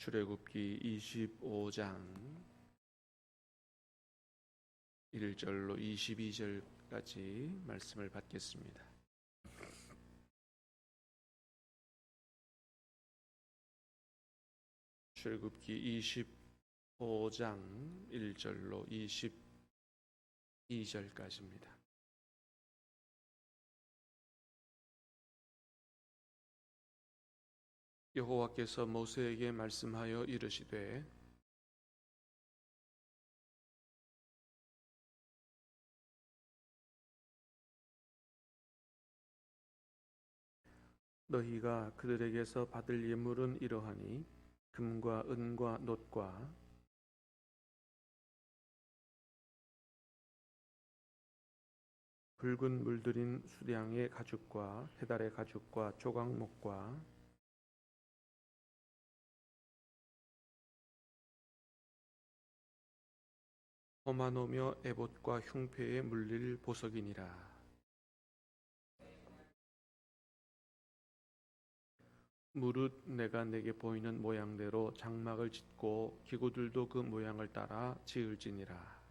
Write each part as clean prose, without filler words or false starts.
출애굽기 25장 1절로 22절까지 말씀을 받겠습니다. 출애굽기 25장 1절로 22절까지입니다. 여호와께서 모세에게 말씀하여 이르시되 너희가 그들에게서 받을 예물은 이러하니 금과 은과 놋과 붉은 물들인 수량의 가죽과 해달의 가죽과 조각목과 호마노며 에봇과 흉패에 물릴 보석이니라. 무릇 내가 내게 보이는 모양대로 장막을 짓고 기구들도 그 모양을 따라 지을지니라.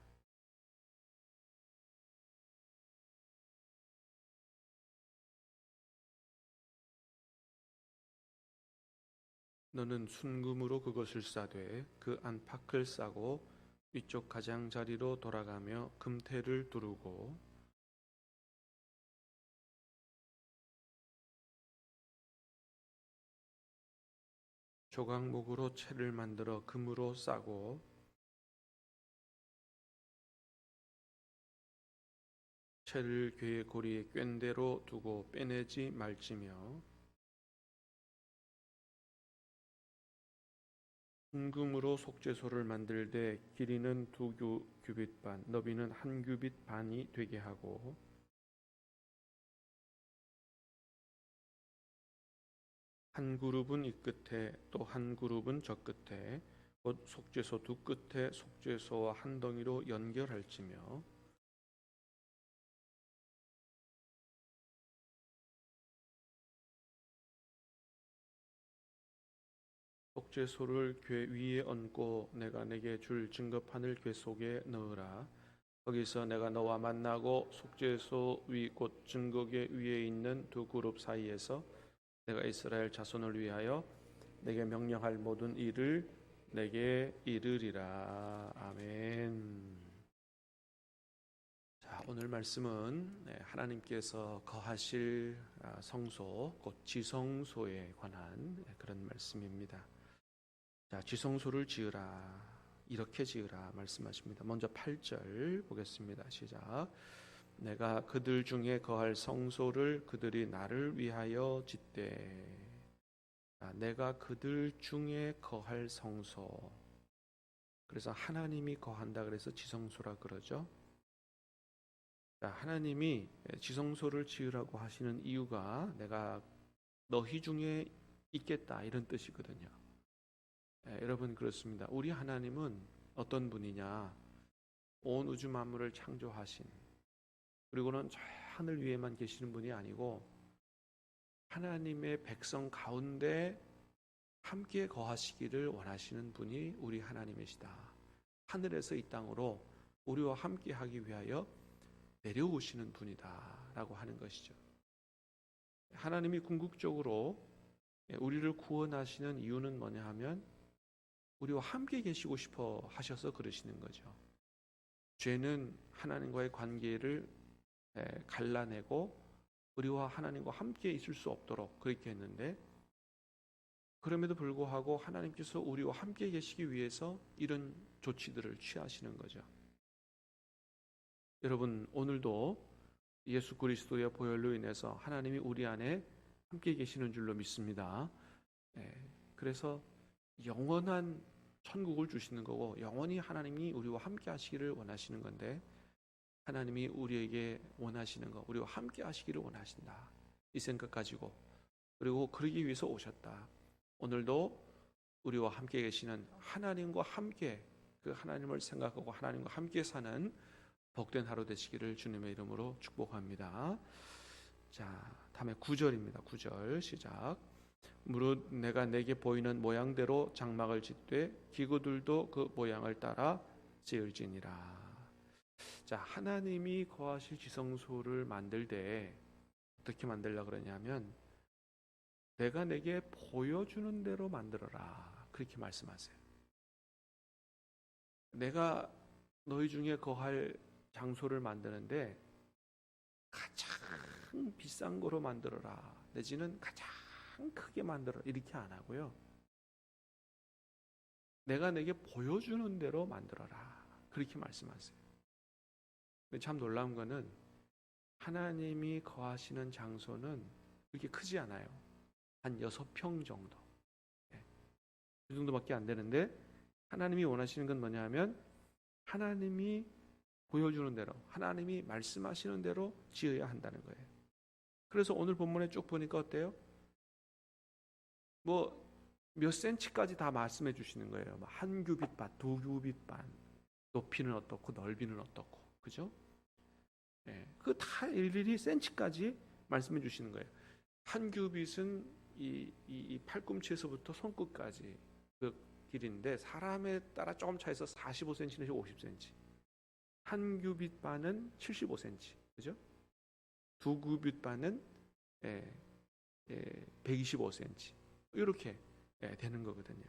너는 순금으로 그것을 싸되 그 안팎을 싸고 위쪽 가장자리로 돌아가며 금태를 두르고 조각목으로 채를 만들어 금으로 싸고 채를 궤의 고리에 꿰대로 두고 빼내지 말지며 순금으로 속죄소를 만들되 길이는 2규빗 반, 너비는 1규빗 반이 되게 하고 한 그룹은 이 끝에 또 한 그룹은 저 끝에 곧 속죄소 두 끝에 속죄소와 한 덩이로 연결할지며 속죄소를 궤 위에 얹고 내가 내게 줄 증거판을 궤 속에 넣으라. 거기서 내가 너와 만나고 속죄소 위 곧 증거궤 위에 있는 두 그룹 사이에서 내가 이스라엘 자손을 위하여 내게 명령할 모든 일을 내게 이르리라. 아멘. 자, 오늘 말씀은 하나님께서 거하실 성소 곧 지성소에 관한 그런 말씀입니다. 자, 지성소를 지으라, 이렇게 지으라 말씀하십니다. 먼저 8절 보겠습니다. 시작. 내가 그들 중에 거할 성소를 그들이 나를 위하여 짓되. 내가 그들 중에 거할 성소. 그래서 하나님이 거한다 그래서 지성소라 그러죠. 자, 하나님이 지성소를 지으라고 하시는 이유가 내가 너희 중에 있겠다 이런 뜻이거든요. 여러분 그렇습니다. 우리 하나님은 어떤 분이냐? 온 우주 만물을 창조하신, 그리고는 저 하늘 위에만 계시는 분이 아니고 하나님의 백성 가운데 함께 거하시기를 원하시는 분이 우리 하나님이시다. 하늘에서 이 땅으로 우리와 함께 하기 위하여 내려오시는 분이다 라고 하는 것이죠. 하나님이 궁극적으로 우리를 구원하시는 이유는 뭐냐 하면 우리와 함께 계시고 싶어 하셔서 그러시는 거죠. 죄는 하나님과의 관계를 갈라내고 우리와 하나님과 함께 있을 수 없도록 그렇게 했는데, 그럼에도 불구하고 하나님께서 우리와 함께 계시기 위해서 이런 조치들을 취하시는 거죠. 여러분 오늘도 예수 그리스도의 보혈로 인해서 하나님이 우리 안에 함께 계시는 줄로 믿습니다. 그래서 영원한 천국을 주시는 거고 영원히 하나님이 우리와 함께 하시기를 원하시는 건데, 하나님이 우리에게 원하시는 거, 우리와 함께 하시기를 원하신다 이 생각 가지고, 그리고 그러기 위해서 오셨다. 오늘도 우리와 함께 계시는 하나님과 함께 그 하나님을 생각하고 하나님과 함께 사는 복된 하루 되시기를 주님의 이름으로 축복합니다. 자, 다음에 9절입니다. 9절 시작. 무릇 내가 내게 보이는 모양대로 장막을 짓되 기구들도 그 모양을 따라 지을지니라. 자, 하나님이 거하실 지성소를 만들 때 어떻게 만들려고 그러냐면 내가 내게 보여주는 대로 만들어라, 그렇게 말씀하세요. 내가 너희 중에 거할 장소를 만드는데 가장 비싼 거로 만들어라, 내지는 가장 크게 만들어라, 이렇게 안 하고요. 내가 내게 보여주는 대로 만들어라, 그렇게 말씀하세요. 근데 참 놀라운 거는 하나님이 거하시는 장소는 그렇게 크지 않아요. 한 6평 정도, 그 정도밖에 안 되는데 하나님이 원하시는 건 뭐냐 하면 하나님이 보여주는 대로, 하나님이 말씀하시는 대로 지어야 한다는 거예요. 그래서 오늘 본문에 쭉 보니까 어때요? 뭐 몇 센치까지 다 말씀해 주시는 거예요. 한 규빗 반, 두 규빗 반, 높이는 어떻고 넓이는 어떻고, 그죠? 그 다 일일이 센치까지 말씀해 주시는 거예요. 한 규빗은 이 팔꿈치에서부터 손끝까지 그 길인데 사람에 따라 조금 차이서 45cm 내지 50cm. 한 규빗 반은 75cm, 그죠? 두 규빗 반은 125cm. 이렇게 되는 거거든요.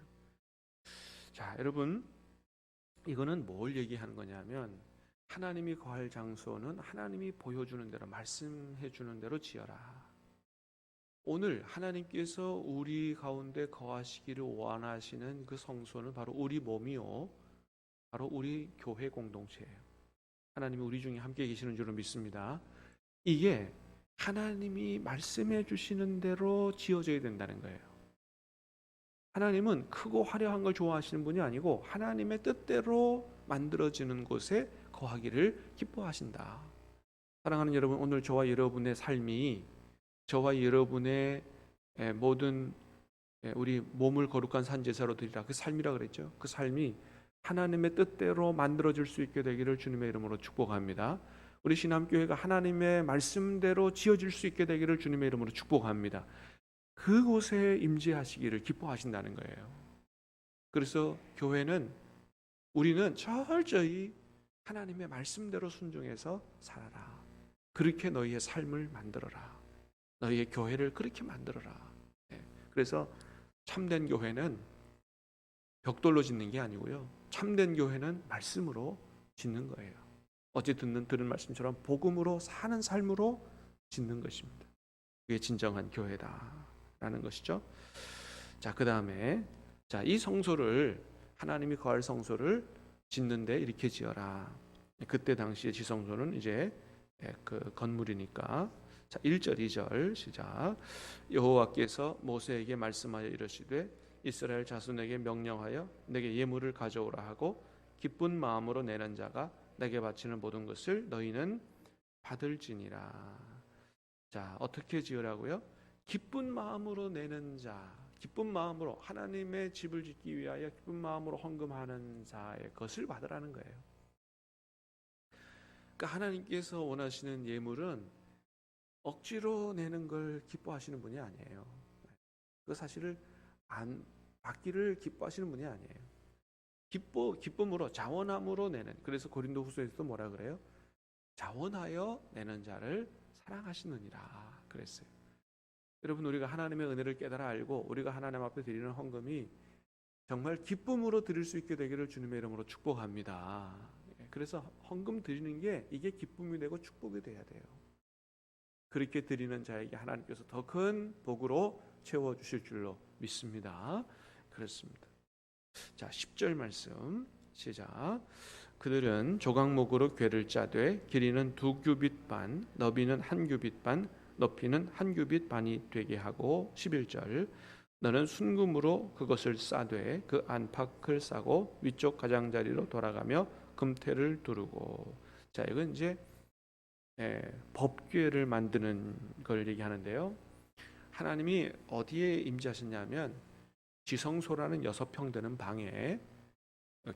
자, 여러분, 이거는 뭘 얘기하는 거냐면 하나님이 거할 장소는 하나님이 보여주는 대로, 말씀해 주는 대로 지어라. 오늘 하나님께서 우리 가운데 거하시기를 원하시는 그 성소는 바로 우리 몸이요, 바로 우리 교회 공동체예요. 하나님이 우리 중에 함께 계시는 줄로 믿습니다. 이게 하나님이 말씀해 주시는 대로 지어져야 된다는 거예요. 하나님은 크고 화려한 걸 좋아하시는 분이 아니고 하나님의 뜻대로 만들어지는 곳에 거하기를 기뻐하신다. 사랑하는 여러분, 오늘 저와 여러분의 삶이, 저와 여러분의 모든 우리 몸을 거룩한 산제사로 드리라, 그 삶이라 그랬죠. 그 삶이 하나님의 뜻대로 만들어질 수 있게 되기를 주님의 이름으로 축복합니다. 우리 신암교회가 하나님의 말씀대로 지어질 수 있게 되기를 주님의 이름으로 축복합니다. 그곳에 임재하시기를 기뻐하신다는 거예요. 그래서 교회는, 우리는 철저히 하나님의 말씀대로 순종해서 살아라. 그렇게 너희의 삶을 만들어라. 너희의 교회를 그렇게 만들어라. 그래서 참된 교회는 벽돌로 짓는 게 아니고요, 참된 교회는 말씀으로 짓는 거예요. 어제 들은 말씀처럼 복음으로 사는 삶으로 짓는 것입니다. 그게 진정한 교회다라는 것이죠. 자, 그 다음에 이 성소를, 하나님이 거할 성소를 짓는데 이렇게 지어라. 그때 당시의 지성소는 이제 그 건물이니까. 자, 1절 2절 시작. 여호와께서 모세에게 말씀하여 이르시되 이스라엘 자손에게 명령하여 내게 예물을 가져오라 하고 기쁜 마음으로 내는 자가 내게 바치는 모든 것을 너희는 받을지니라. 자, 어떻게 지으라고요? 기쁜 마음으로 내는 자, 기쁜 마음으로 하나님의 집을 짓기 위하여 기쁜 마음으로 헌금하는 자의 것을 받으라는 거예요. 그러니까 하나님께서 원하시는 예물은 억지로 내는 걸 기뻐하시는 분이 아니에요. 그 사실을 안 받기를 기뻐하시는 분이 아니에요. 기쁨으로, 자원함으로 내는. 그래서 고린도후서에서도 뭐라 그래요? 자원하여 내는 자를 사랑하시느니라 그랬어요. 여러분, 우리가 하나님의 은혜를 깨달아 알고 우리가 하나님 앞에 드리는 헌금이 정말 기쁨으로 드릴 수 있게 되기를 주님의 이름으로 축복합니다. 그래서 헌금 드리는 게 이게 기쁨이 되고 축복이 돼야 돼요. 그렇게 드리는 자에게 하나님께서 더 큰 복으로 채워주실 줄로 믿습니다. 그렇습니다. 자, 10절 말씀 시작. 그들은 조각목으로 궤를 짜되 길이는 2규빗 반, 너비는 1규빗 반, 높이는 1규빗 반이 되게 하고 11절. 너는 순금으로 그것을 싸되 그 안팎을 싸고 위쪽 가장자리로 돌아가며 금태를 두르고. 자, 이건 이제 법궤를 만드는 걸 얘기하는데요. 하나님이 어디에 임재하셨냐면 지성소라는 6평 되는 방에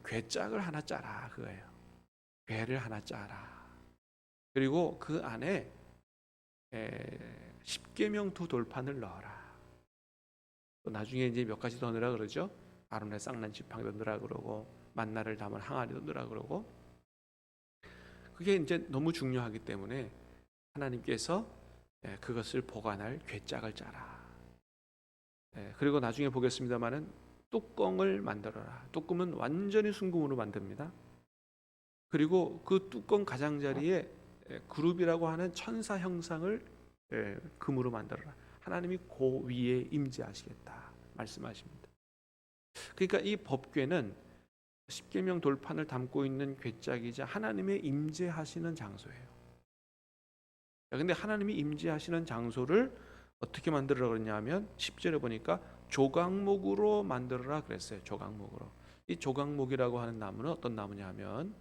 궤짝을 하나 짜라, 그거예요. 궤를 하나 짜라. 그리고 그 안에 십계명 2 돌판을 넣어라. 또 나중에 이제 몇 가지 더 넣으라 그러죠. 아론의 쌍난 지팡이도 넣으라 그러고 만나를 담은 항아리도 넣으라 그러고. 그게 이제 너무 중요하기 때문에 하나님께서 그것을 보관할 괴짝을 짜라. 그리고 나중에 보겠습니다마는 뚜껑을 만들어라. 뚜껑은 완전히 순금으로 만듭니다. 그리고 그 뚜껑 가장자리에 그룹이라고 하는 천사 형상을 금으로 만들어라. 하나님이 그 위에 임재하시겠다 말씀하십니다. 그러니까 이 법궤는 십계명 돌판을 담고 있는 괴짝이자 하나님의 임재하시는 장소예요. 근데 하나님이 임재하시는 장소를 어떻게 만들어라 그러냐면 10절에 보니까 조각목으로 만들어라 그랬어요. 조각목으로. 이 조각목이라고 하는 나무는 어떤 나무냐 하면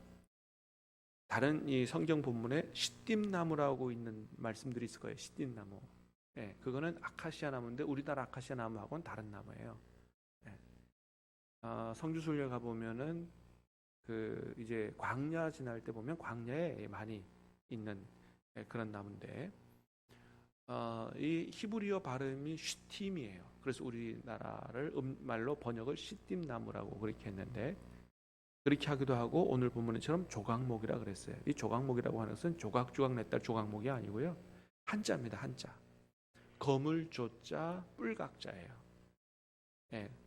다른 이 성경 본문에 시띠나무라고 있는 말씀들이 있을 거예요. 시띠나무. 그거는 아카시아 나무인데 우리나라 아카시아 나무하고는 다른 나무예요. 성주순례 가 보면은 그 이제 광야 지날 때 보면 광야에 많이 있는 그런 나무인데 이 히브리어 발음이 쉬팀이에요. 그래서 우리나라를 말로 번역을 시띠나무라고 그렇게 했는데 그렇게 하기도 하고 오늘 본문처럼 조각목이라 그랬어요. 이 조각목이라고 하는 것은 조각조각 냈다 조각목이 아니고요. 한자입니다. 한자. 검을 조자 뿔각자예요.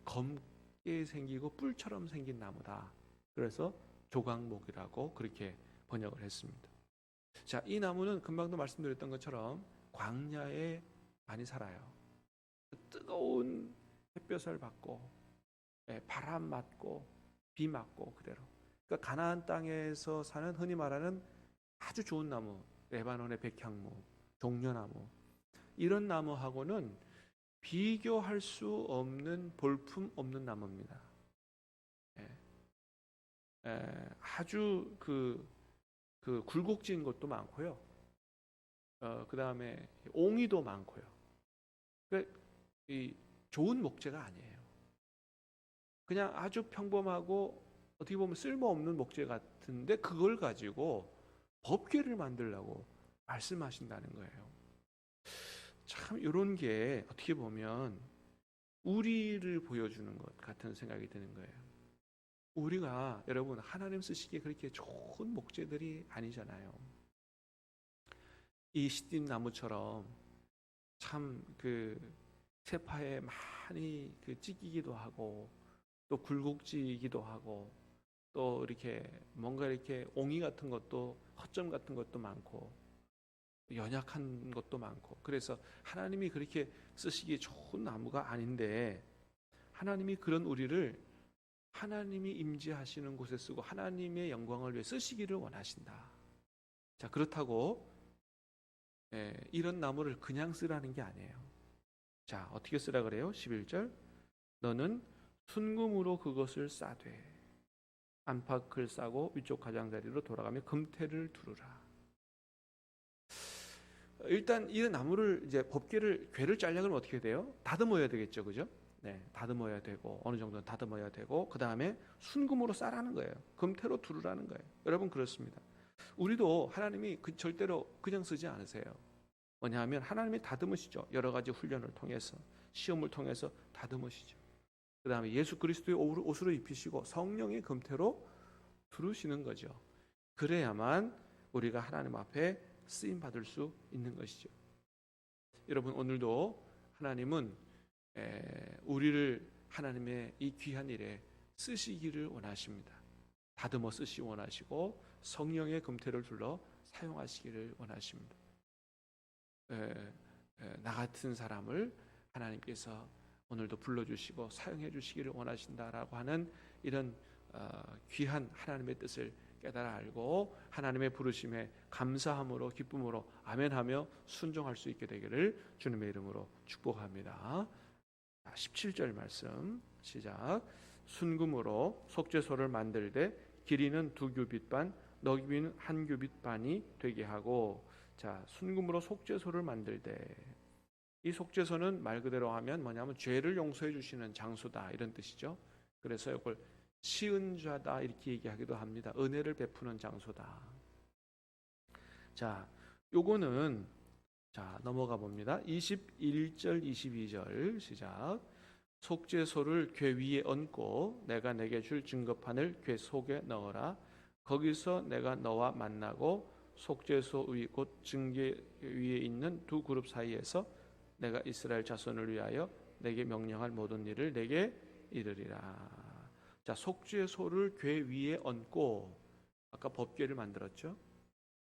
검게 생기고 뿔처럼 생긴 나무다. 그래서 조각목이라고 그렇게 번역을 했습니다. 자, 이 나무는 금방도 말씀드렸던 것처럼 광야에 많이 살아요. 뜨거운 햇볕을 받고 바람 맞고 비 맞고 그대로. 그러니까 가나안 땅에서 사는 흔히 말하는 아주 좋은 나무, 레바논의 백향무, 종려나무 이런 나무하고는 비교할 수 없는 볼품 없는 나무입니다. 아주 그 굴곡진 것도 많고요. 그 다음에 옹이도 많고요. 그러니까 이 좋은 목재가 아니에요. 그냥 아주 평범하고 어떻게 보면 쓸모없는 목재 같은데 그걸 가지고 법궤를 만들려고 말씀하신다는 거예요. 참 이런 게 어떻게 보면 우리를 보여주는 것 같은 생각이 드는 거예요. 우리가 여러분 하나님 쓰시기에 그렇게 좋은 목재들이 아니잖아요. 이 시띠 나무처럼 참 그 세파에 많이 그 찢기기도 하고 또 굴곡지기도 하고 또 이렇게 뭔가 이렇게 옹이 같은 것도 허점 같은 것도 많고 연약한 것도 많고 그래서 하나님이 그렇게 쓰시기에 좋은 나무가 아닌데 하나님이 그런 우리를 하나님이 임재하시는 곳에 쓰고 하나님의 영광을 위해 쓰시기를 원하신다. 자, 그렇다고 이런 나무를 그냥 쓰라는 게 아니에요. 자, 어떻게 쓰라 그래요? 11절 너는 순금으로 그것을 싸되 안팎을 싸고 위쪽 가장자리로 돌아가며 금태를 두르라. 일단 이 나무를 이제 법궤를 궤를 짜려면 어떻게 돼요? 다듬어야 되겠죠, 그죠? 다듬어야 되고 어느 정도는 다듬어야 되고 그 다음에 순금으로 싸라는 거예요. 금태로 두르라는 거예요. 여러분 그렇습니다. 우리도 하나님이 절대로 그냥 쓰지 않으세요. 뭐냐하면 하나님이 다듬으시죠. 여러 가지 훈련을 통해서 시험을 통해서 다듬으시죠. 그 다음에 예수 그리스도의 옷으로 입히시고 성령의 금태로 두르시는 거죠. 그래야만 우리가 하나님 앞에 쓰임 받을 수 있는 것이죠. 여러분 오늘도 하나님은 우리를 하나님의 이 귀한 일에 쓰시기를 원하십니다. 다듬어 쓰시기 원하시고 성령의 금태를 둘러 사용하시기를 원하십니다. 나 같은 사람을 하나님께서 오늘도 불러주시고 사용해 주시기를 원하신다라고 하는 이런 귀한 하나님의 뜻을 깨달아 알고 하나님의 부르심에 감사함으로 기쁨으로 아멘하며 순종할 수 있게 되기를 주님의 이름으로 축복합니다. 17절 말씀 시작. 순금으로 속죄소를 만들되 길이는 2규빗 반 너비는 1규빗 반이 되게 하고 자 순금으로 속죄소를 만들되 이 속죄소는 말 그대로 하면 뭐냐면 죄를 용서해 주시는 장소다 이런 뜻이죠. 그래서 이걸 시은좌다 이렇게 얘기하기도 합니다. 은혜를 베푸는 장소다. 자, 요거는 자 넘어가 봅니다. 21절 22절 시작. 속죄소를 궤 위에 얹고 내가 내게 줄 증거판을 궤 속에 넣어라. 거기서 내가 너와 만나고 속죄소 위 곧 증거 위에 있는 두 그룹 사이에서 내가 이스라엘 자손을 위하여 내게 명령할 모든 일을 내게 이르리라. 자, 속죄소를 궤 위에 얹고, 아까 법궤를 만들었죠.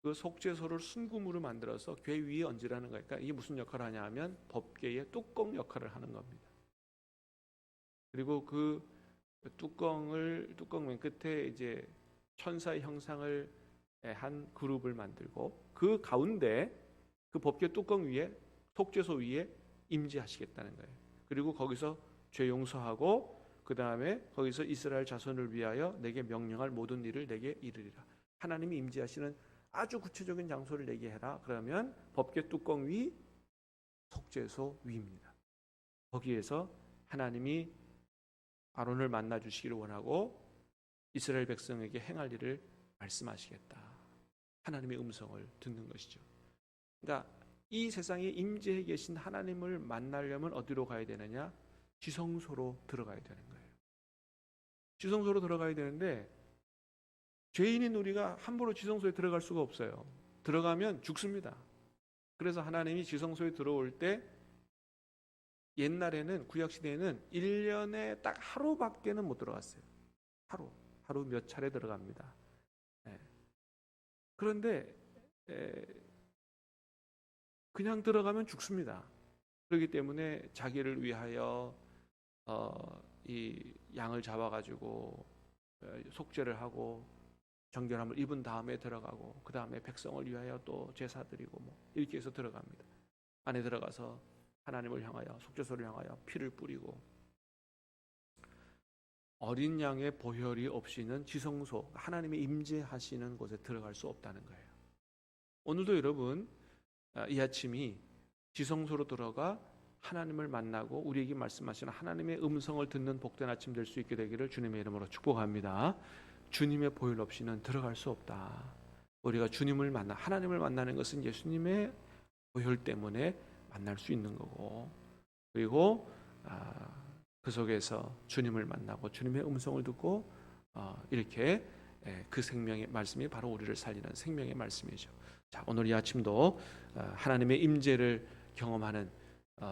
그 속죄소를 순금으로 만들어서 궤 위에 얹으라는 거니까, 그러니까 이게 무슨 역할을 하냐 하면 법궤의 뚜껑 역할을 하는 겁니다. 그리고 그 뚜껑 맨 끝에 이제 천사의 형상을 한 그룹을 만들고, 그 가운데 그 법궤 뚜껑 위에 속죄소 위에 임재하시겠다는 거예요. 그리고 거기서 죄 용서하고 그 다음에 거기서 이스라엘 자손을 위하여 내게 명령할 모든 일을 내게 이르리라. 하나님이 임재하시는 아주 구체적인 장소를 내게 해라. 그러면 법궤 뚜껑 위 속죄소 위입니다. 거기에서 하나님이 아론을 만나 주시기를 원하고 이스라엘 백성에게 행할 일을 말씀하시겠다. 하나님의 음성을 듣는 것이죠. 그러니까 이 세상에 임재해 계신 하나님을 만나려면 어디로 가야 되느냐? 지성소로 들어가야 되는 거예요. 지성소로 들어가야 되는데 죄인인 우리가 함부로 지성소에 들어갈 수가 없어요. 들어가면 죽습니다. 그래서 하나님이 지성소에 들어올 때 옛날에는 구약시대에는 1년에 딱 하루밖에는 못 들어갔어요. 하루 몇 차례 들어갑니다. 그런데 그냥 들어가면 죽습니다. 그렇기 때문에 자기를 위하여 이 양을 잡아가지고 속죄를 하고 정결함을 입은 다음에 들어가고 그 다음에 백성을 위하여 또 제사 드리고 뭐 이렇게 해서 들어갑니다. 안에 들어가서 하나님을 향하여 속죄소를 향하여 피를 뿌리고 어린 양의 보혈이 없이는 지성소 하나님의 임재하시는 곳에 들어갈 수 없다는 거예요. 오늘도 여러분 이 아침이 지성소로 들어가 하나님을 만나고 우리에게 말씀하시는 하나님의 음성을 듣는 복된 아침 될 수 있게 되기를 주님의 이름으로 축복합니다. 주님의 보혈 없이는 들어갈 수 없다. 우리가 주님을 만나 하나님을 만나는 것은 예수님의 보혈 때문에 만날 수 있는 거고, 그리고 그 속에서 주님을 만나고 주님의 음성을 듣고 이렇게 그 생명의 말씀이 바로 우리를 살리는 생명의 말씀이죠. 자, 오늘 이 아침도 하나님의 임재를 경험하는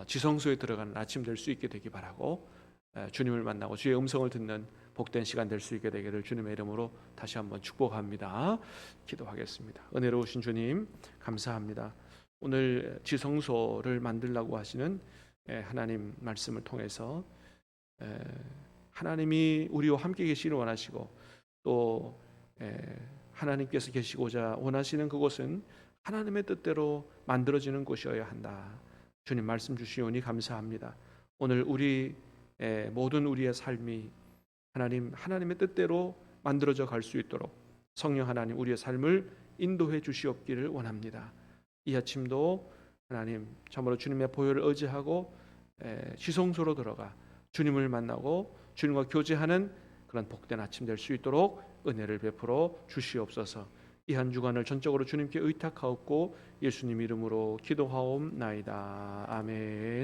지성소에 들어가는 아침 될 수 있게 되기 바라고, 주님을 만나고 주의 음성을 듣는 복된 시간 될 수 있게 되기를 주님의 이름으로 다시 한번 축복합니다. 기도하겠습니다. 은혜로우신 주님 감사합니다. 오늘 지성소를 만들라고 하시는 하나님 말씀을 통해서 하나님이 우리와 함께 계시기를 원하시고 또 하나님께서 계시고자 원하시는 그곳은 하나님의 뜻대로 만들어지는 곳이어야 한다. 주님 말씀 주시오니 감사합니다. 오늘 모든 우리의 삶이 하나님의 뜻대로 만들어져 갈 수 있도록 성령 하나님 우리의 삶을 인도해 주시옵기를 원합니다. 이 아침도 하나님 참으로 주님의 보혈을 의지하고 지성소로 들어가 주님을 만나고 주님과 교제하는 그런 복된 아침 될 수 있도록 은혜를 베풀어 주시옵소서. 이 한 주간을 전적으로 주님께 의탁하옵고 예수님 이름으로 기도하옵나이다. 아멘.